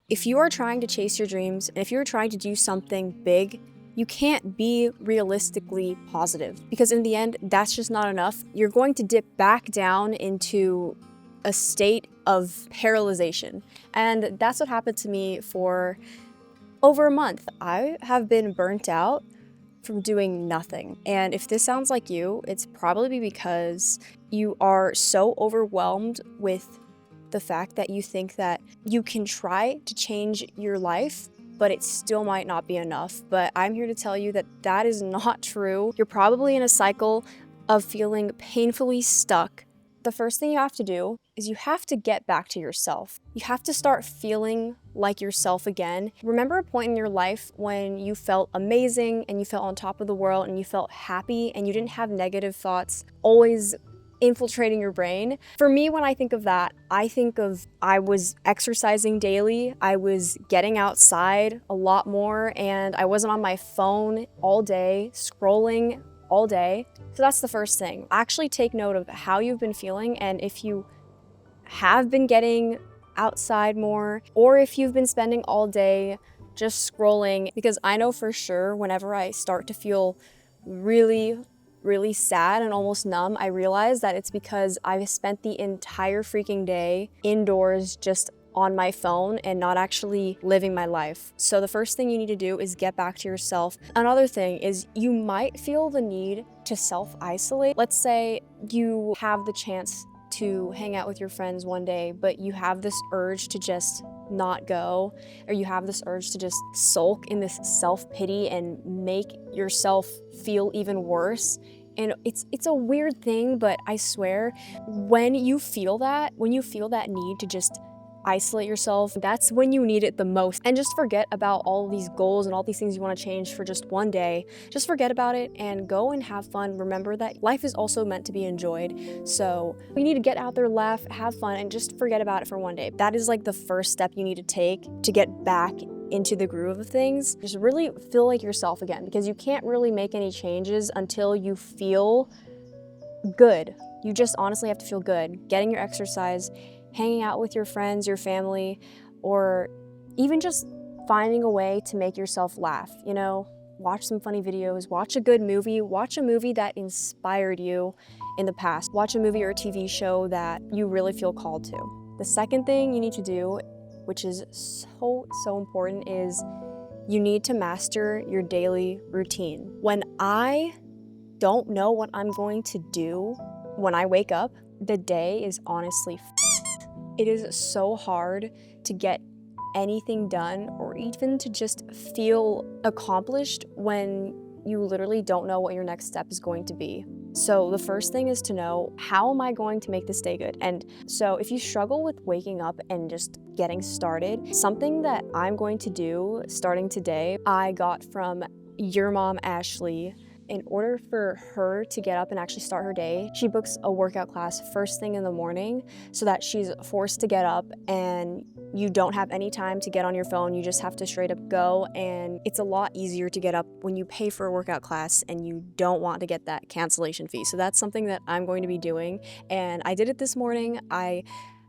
If you are trying to chase your dreams, and if you're trying to do something big, you can't be realistically positive, because in the end, that's just not enough. You're going to dip back down into a state of paralyzation. And that's what happened to me for over a month. I have been burnt out from doing nothing. And if this sounds like you, it's probably because you are so overwhelmed with the fact that you think that you can try to change your life, but it still might not be enough. But I'm here to tell you that that is not true. You're probably in a cycle of feeling painfully stuck. The first thing you have to do is you have to get back to yourself. You have to start feeling like yourself again. Remember a point in your life when you felt amazing and you felt on top of the world and you felt happy and you didn't have negative thoughts always infiltrating your brain? For me, when I think of that, I think of I was exercising daily, I was getting outside a lot more, and I wasn't on my phone all day, scrolling all day. So that's the first thing. Actually take note of how you've been feeling, and if you have been getting outside more, or if you've been spending all day just scrolling, because I know for sure whenever I start to feel really sad and almost numb, I realize that it's because I've spent the entire freaking day indoors just on my phone and not actually living my life. So the first thing you need to do is get back to yourself. Another thing is you might feel the need to self-isolate. Let's say you have the chance to hang out with your friends one day, but you have this urge to just not go, or you have this urge to just sulk in this self-pity and make yourself feel even worse. And it's a weird thing, but I swear, when you feel that need to just isolate yourself, that's when you need it the most. And just forget about all these goals and all these things you want to change for just one day. Just forget about it and go and have fun. Remember that life is also meant to be enjoyed. So you need to get out there, laugh, have fun, and just forget about it for one day. That is like the first step you need to take to get back into the groove of things. Just really feel like yourself again, because you can't really make any changes until you feel good. You just honestly have to feel good. Getting your exercise, hanging out with your friends, your family, or even just finding a way to make yourself laugh. You know, watch some funny videos, watch a good movie, watch a movie that inspired you in the past. Watch a movie or a TV show that you really feel called to. The second thing you need to do, which is so important, is you need to master your daily routine. When I don't know what I'm going to do when I wake up, the day is honestly It is so hard to get anything done or even to just feel accomplished when you literally don't know what your next step is going to be. So the first thing is to know, how am I going to make this day good? And so if you struggle with waking up and just getting started, something that I'm going to do starting today, I got from your mom, Ashley. In order for her to get up and actually start her day, she books a workout class first thing in the morning so that she's forced to get up and you don't have any time to get on your phone. You just have to straight up go, and it's a lot easier to get up when you pay for a workout class and you don't want to get that cancellation fee. So that's something that I'm going to be doing, and I did it this morning. I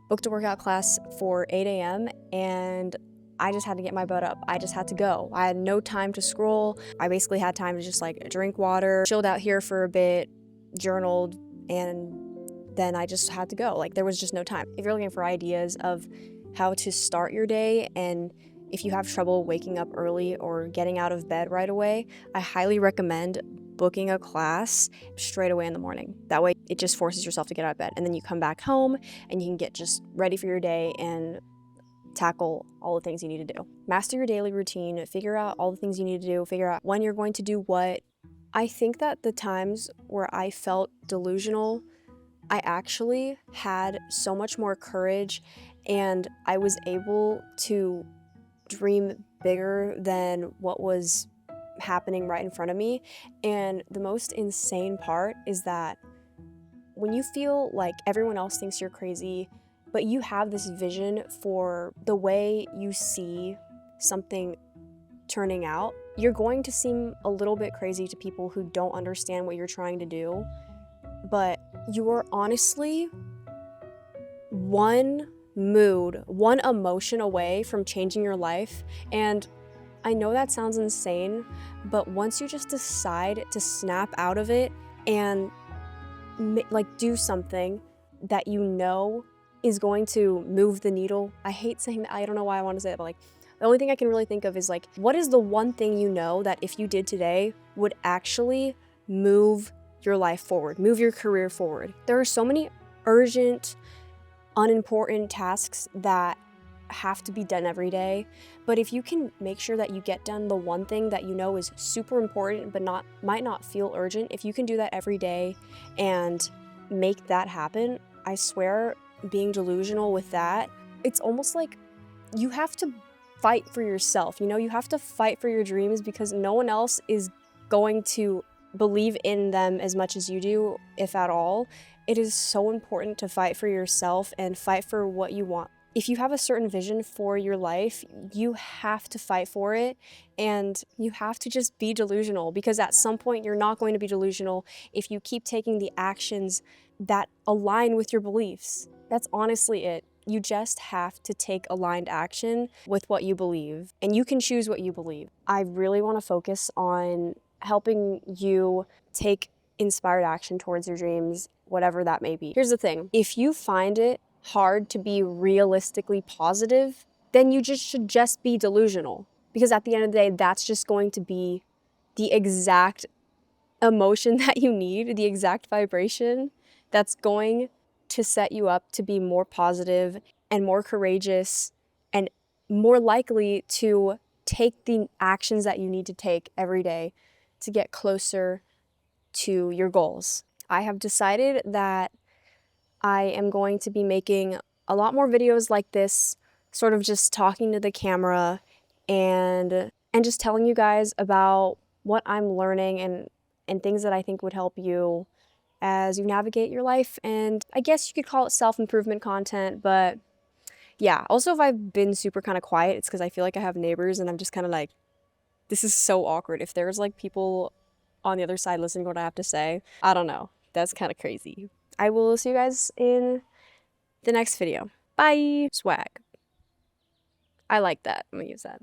booked a workout class for 8 a.m. and I just had to get my butt up. I just had to go. I had no time to scroll. I basically had time to just like drink water, chilled out here for a bit, journaled, and then I just had to go. Like, there was just no time. If you're looking for ideas of how to start your day, and if you have trouble waking up early or getting out of bed right away, I highly recommend booking a class straight away in the morning. That way it just forces yourself to get out of bed, and then you come back home and you can get just ready for your day and tackle all the things you need to do. Master your daily routine, figure out all the things you need to do, figure out when you're going to do what. I think that the times where I felt delusional, I actually had so much more courage and I was able to dream bigger than what was happening right in front of me. And the most insane part is that when you feel like everyone else thinks you're crazy, but you have this vision for the way you see something turning out, you're going to seem a little bit crazy to people who don't understand what you're trying to do. But you are honestly one mood, one emotion away from changing your life. And I know that sounds insane, but once you just decide to snap out of it and like do something that you know is going to move the needle. I hate saying that. I don't know why I want to say it, but like the only thing I can really think of is like, what is the one thing you know that if you did today would actually move your life forward, move your career forward? There are so many urgent, unimportant tasks that have to be done every day, but if you can make sure that you get done the one thing that you know is super important but might not feel urgent, if you can do that every day and make that happen, I swear, being delusional with that, it's almost like you have to fight for yourself. You have to fight for your dreams because no one else is going to believe in them as much as you do, if at all. It is so important to fight for yourself and fight for what you want. If you have a certain vision for your life, you have to fight for it, and you have to just be delusional, because at some point you're not going to be delusional if you keep taking the actions that align with your beliefs. That's honestly it. You just have to take aligned action with what you believe, and you can choose what you believe. I really want to focus on helping you take inspired action towards your dreams, whatever that may be. Here's the thing. If you find it hard to be realistically positive, then you should just be delusional. Because at the end of the day, that's just going to be the exact emotion that you need, the exact vibration that's going to set you up to be more positive and more courageous and more likely to take the actions that you need to take every day to get closer to your goals. I have decided that I am going to be making a lot more videos like this, sort of just talking to the camera and just telling you guys about what I'm learning and things that I think would help you as you navigate your life. And I guess you could call it self-improvement content, but yeah. Also, if I've been super kind of quiet, it's because I feel like I have neighbors and I'm just kind of like, this is so awkward. If there's like people on the other side listening to what I have to say, I don't know. That's kind of crazy. I will see you guys in the next video. Bye. Swag. I like that. I'm gonna use that.